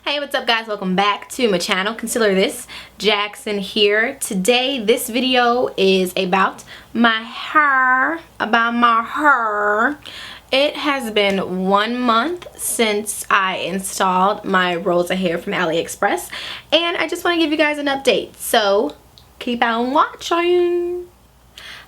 Hey, what's up guys? Welcome back to my channel. Consider this Jackson here. Today this video is about my hair. It has been 1 month since I installed my Rosa Hair from AliExpress, and I just want to give you guys an update, so keep on watching.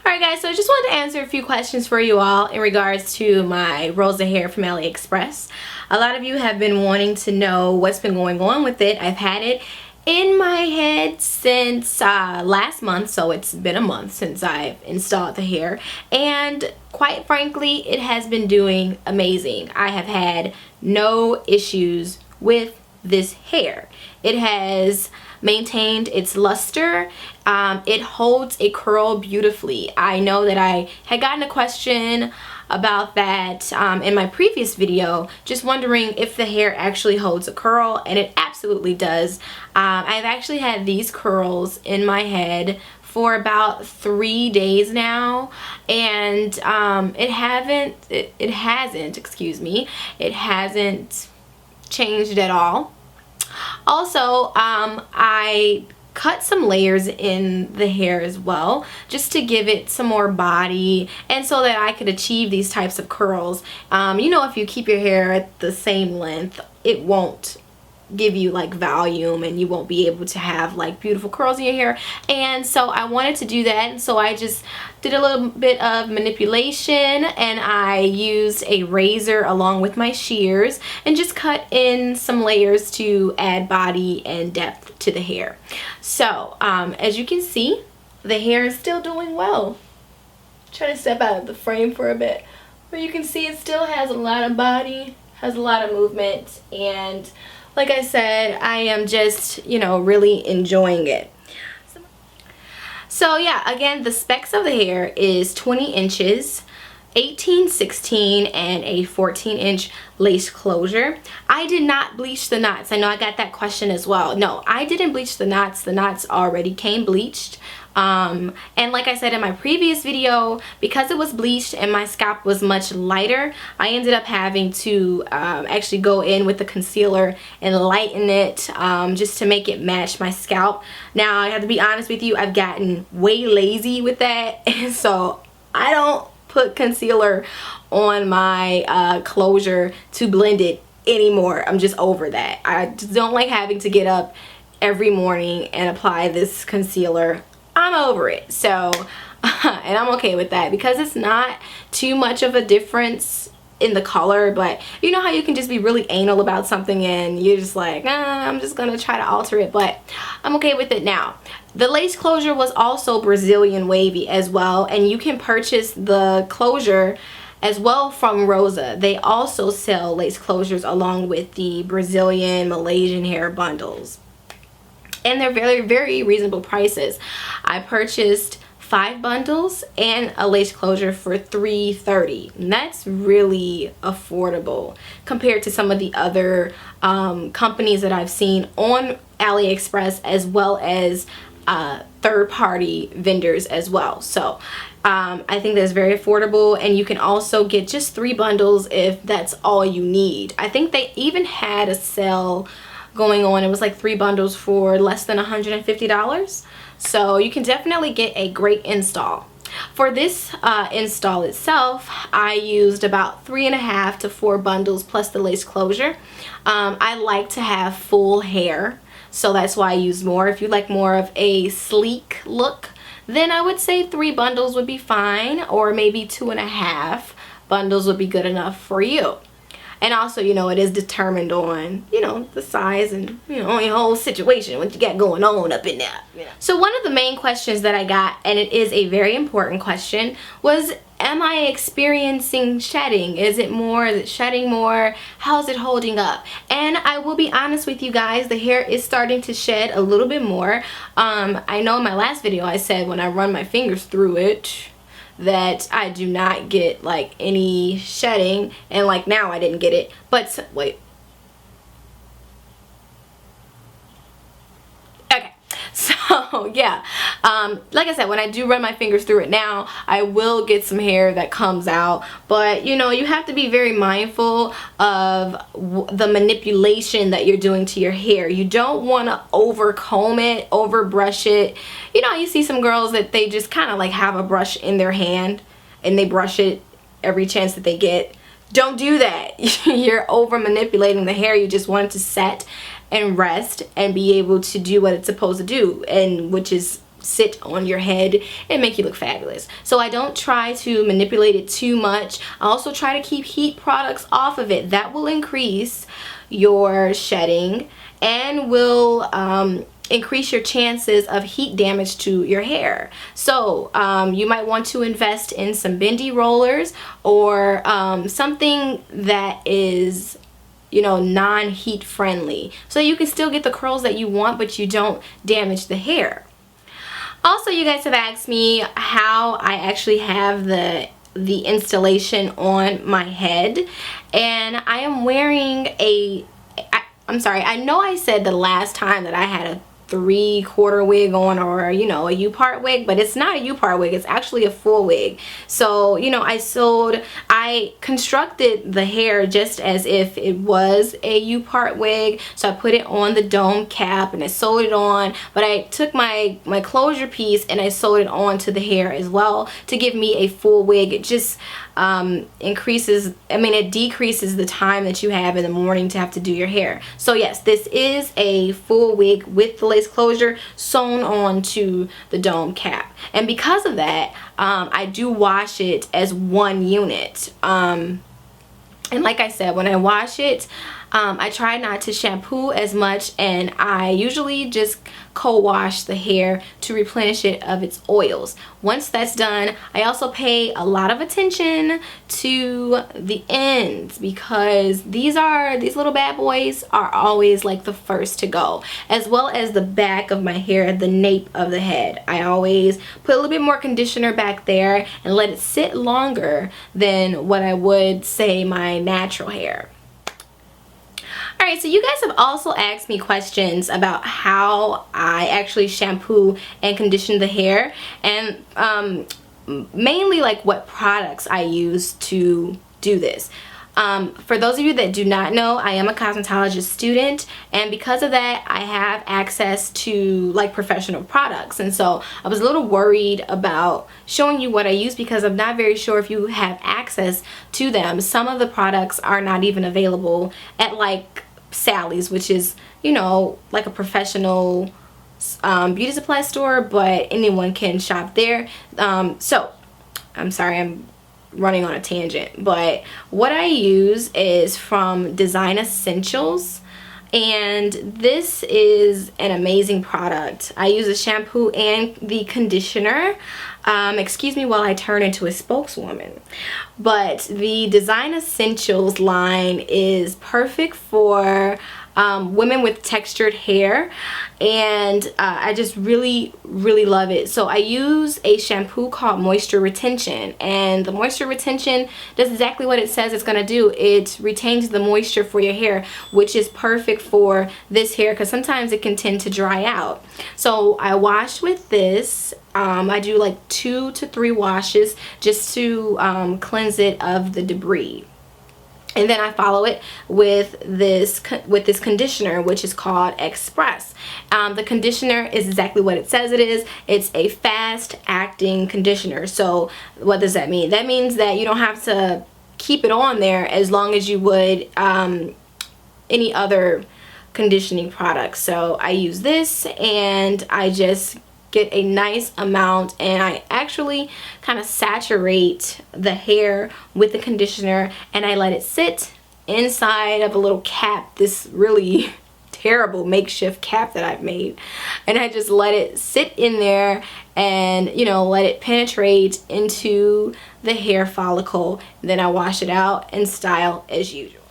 Alright guys, so I just wanted to answer a few questions for you all in regards to my Rosa Hair from AliExpress. A lot of you have been wanting to know what's been going on with it. I've had it in my head since last month, so it's been a month since I've installed the hair, and quite frankly it has been doing amazing. I have had no issues with this hair. It has maintained its luster. It holds a curl beautifully. I know that I had gotten a question about that in my previous video, just wondering if the hair actually holds a curl, and it absolutely does. I've actually had these curls in my head for about 3 days now, and it hasn't changed at all. Also, I cut some layers in the hair as well, just to give it some more body and so that I could achieve these types of curls. You know, if you keep your hair at the same length, it won't give you like volume, and you won't be able to have like beautiful curls in your hair. And so I wanted to do that, and so I just did a little bit of manipulation, and I used a razor along with my shears and just cut in some layers to add body and depth to the hair. So as you can see, the hair is still doing well. Try to step out of the frame for a bit, but you can see it still has a lot of body, has a lot of movement, and like I said, I am just, you know, really enjoying it. So yeah, again, the specs of the hair is 20 inches, 18/16, and a 14-inch lace closure. I did not bleach the knots. I know I got that question as well. No, I didn't bleach the knots. The knots already came bleached. And like I said in my previous video, because it was bleached and my scalp was much lighter, I ended up having to actually go in with the concealer and lighten it just to make it match my scalp. Now, I have to be honest with you, I've gotten way lazy with that, and so I don't put concealer on my closure to blend it anymore. I'm just over that. I just don't like having to get up every morning and apply this concealer. I'm over it. So and I'm okay with that because it's not too much of a difference in the color. But you know how you can just be really anal about something and you're just like, I'm just gonna try to alter it, but I'm okay with it now. The lace closure was also Brazilian wavy as well, and you can purchase the closure as well from Rosa. They also sell lace closures along with the Brazilian Malaysian hair bundles, and they're very, very reasonable prices. I purchased 5 bundles and a lace closure for $3.30, and that's really affordable compared to some of the other companies that I've seen on AliExpress, as well as third-party vendors as well. So I think that's very affordable, and you can also get just 3 bundles if that's all you need. I think they even had a sale going on. It was like 3 bundles for less than $150, so you can definitely get a great install. For this install itself, I used about 3.5 to 4 bundles plus the lace closure. I like to have full hair, so that's why I use more. If you like more of a sleek look, then I would say 3 bundles would be fine, or maybe 2.5 bundles would be good enough for you. And also, you know, it is determined on, you know, the size and, you know, your whole situation, what you got going on up in there. Yeah. So one of the main questions that I got, and it is a very important question, was, am I experiencing shedding? Is it shedding more? How's it holding up? And I will be honest with you guys, the hair is starting to shed a little bit more. I know in my last video I said when I run my fingers through it that I do not get like any shedding, and like now I didn't get it, but wait, okay, so So yeah, like I said, when I do run my fingers through it now, I will get some hair that comes out, but you know, you have to be very mindful of the manipulation that you're doing to your hair. You don't want to over comb it, over brush it. You know, you see some girls that they just kind of like have a brush in their hand and they brush it every chance that they get. Don't do that. You're over manipulating the hair. You just want it to set and rest and be able to do what it's supposed to do, and which is sit on your head and make you look fabulous. So I don't try to manipulate it too much. I also try to keep heat products off of it. That will increase your shedding and will increase your chances of heat damage to your hair. So you might want to invest in some bendy rollers or something that is, you know, non-heat friendly, so you can still get the curls that you want but you don't damage the hair. Also, you guys have asked me how I actually have the installation on my head, and I am wearing I'm sorry, I know I said the last time that I had a 3/4 wig on, or you know, a U-part wig, but it's not a U-part wig, it's actually a full wig. So you know, I constructed the hair just as if it was a U-part wig. So I put it on the dome cap and I sewed it on, but I took my closure piece and I sewed it on to the hair as well to give me a full wig. It just it decreases the time that you have in the morning to have to do your hair. So yes, this is a full wig with the lace closure sewn on to the dome cap, and because of that, I do wash it as one unit. And like I said, when I wash it, I try not to shampoo as much, and I usually just co-wash the hair to replenish it of its oils. Once that's done, I also pay a lot of attention to the ends, because these little bad boys are always like the first to go, as well as the back of my hair, the nape of the head. I always put a little bit more conditioner back there and let it sit longer than what I would say my natural hair. Alright, so you guys have also asked me questions about how I actually shampoo and condition the hair, and mainly like what products I use to do this. For those of you that do not know, I am a cosmetologist student, and because of that, I have access to like professional products, and so I was a little worried about showing you what I use because I'm not very sure if you have access to them. Some of the products are not even available at like Sally's, which is, you know, like a professional beauty supply store, but anyone can shop there. So I'm sorry, I'm running on a tangent, but what I use is from Design Essentials, and this is an amazing product. I use a shampoo and the conditioner. Excuse me while I turn into a spokeswoman, but the Design Essentials line is perfect for women with textured hair, and I just really love it. So I use a shampoo called Moisture Retention, and the Moisture Retention does exactly what it says it's going to do. It retains the moisture for your hair, which is perfect for this hair because sometimes it can tend to dry out. So I wash with this. I do like 2 to 3 washes just to cleanse it of the debris. And then I follow it with this conditioner, which is called Express. The conditioner is exactly what it says it is. It's a fast acting conditioner. So what does that mean? That means that you don't have to keep it on there as long as you would any other conditioning product. So I use this, and I just get a nice amount, and I actually kind of saturate the hair with the conditioner, and I let it sit inside of a little cap, this really terrible makeshift cap that I've made, and I just let it sit in there and, you know, let it penetrate into the hair follicle. Then I wash it out and style as usual.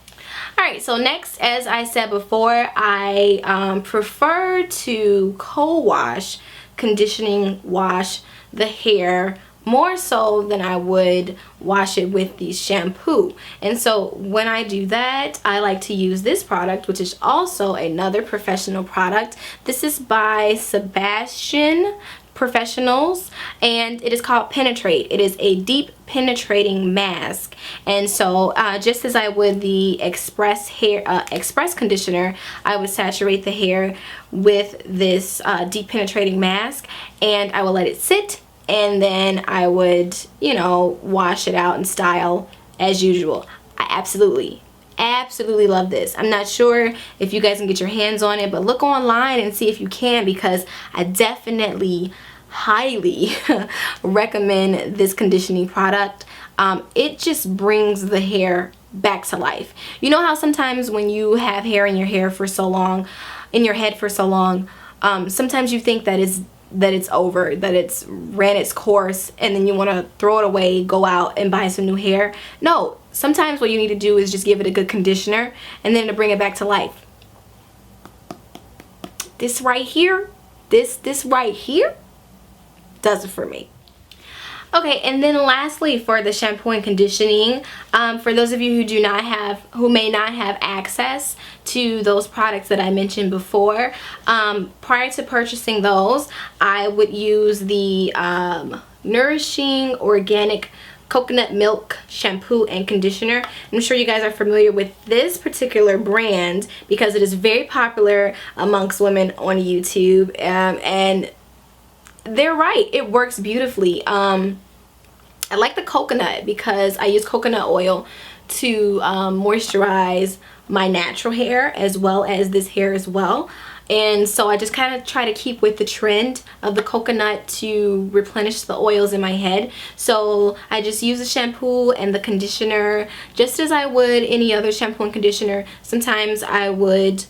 Alright, so next, as I said before, I prefer to co-wash, conditioning wash the hair more so than I would wash it with the shampoo. And so when I do that, I like to use this product, which is also another professional product. This is by Sebasian Professionals, and it is called Penetrate. It is a deep penetrating mask. And so just as I would the express conditioner, I would saturate the hair with this deep penetrating mask, and I will let it sit, and then I would, you know, wash it out and style as usual. I absolutely love this. I'm not sure if you guys can get your hands on it, but look online and see if you can, because I definitely highly recommend this conditioning product. It just brings the hair back to life. You know how sometimes when you have hair in your hair for so long, in your head for so long, sometimes you think that it's over, that it's ran its course, and then you want to throw it away, go out and buy some new hair. No, sometimes what you need to do is just give it a good conditioner, and then to bring it back to life. This right here, this right here does it for me. Okay, and then lastly, for the shampoo and conditioning, for those of you who may not have access to those products that I mentioned before, prior to purchasing those, I would use the Nourishing Organic Coconut Milk Shampoo and Conditioner. I'm sure you guys are familiar with this particular brand because it is very popular amongst women on YouTube, and they're right, it works beautifully. I like the coconut because I use coconut oil to moisturize my natural hair as well as this hair as well. And so I just kind of try to keep with the trend of the coconut to replenish the oils in my head. So I just use the shampoo and the conditioner just as I would any other shampoo and conditioner. Sometimes I would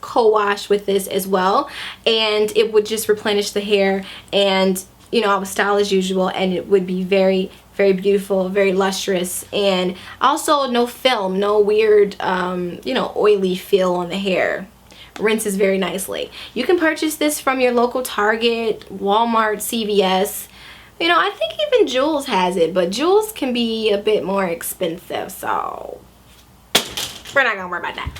co-wash with this as well, and it would just replenish the hair, and you know, I would style as usual, and it would be very beautiful, very lustrous, and also no film, no weird you know, oily feel on the hair. Rinses very nicely. You can purchase this from your local Target, Walmart, CVS. You know, I think even Jewel's has it, but Jewel's can be a bit more expensive, so we're not gonna worry about that.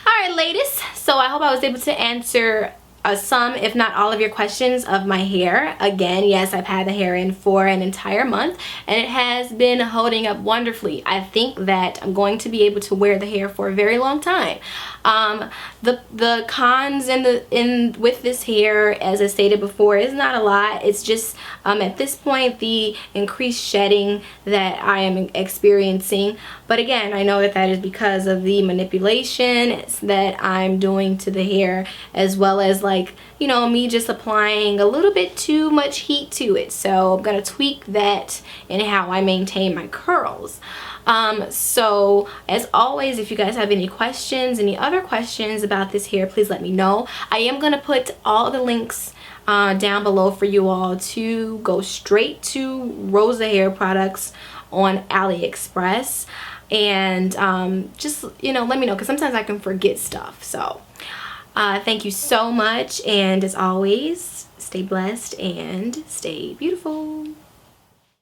Alright ladies, so I hope I was able to answer some, if not all, of your questions of my hair. Again, yes, I've had the hair in for an entire month, and it has been holding up wonderfully. I think that I'm going to be able to wear the hair for a very long time. The cons with this hair, as I stated before, is not a lot. It's just at this point the increased shedding that I am experiencing. But again, I know that that is because of the manipulation that I'm doing to the hair, as well as, like, you know, me just applying a little bit too much heat to it. So I'm gonna tweak that in how I maintain my curls. So as always, if you guys have any questions, any other questions about this hair, please let me know. I am gonna put all the links down below for you all to go straight to Rosa Hair Products on AliExpress, and just, you know, let me know, because sometimes I can forget stuff. So thank you so much, and as always, stay blessed and stay beautiful.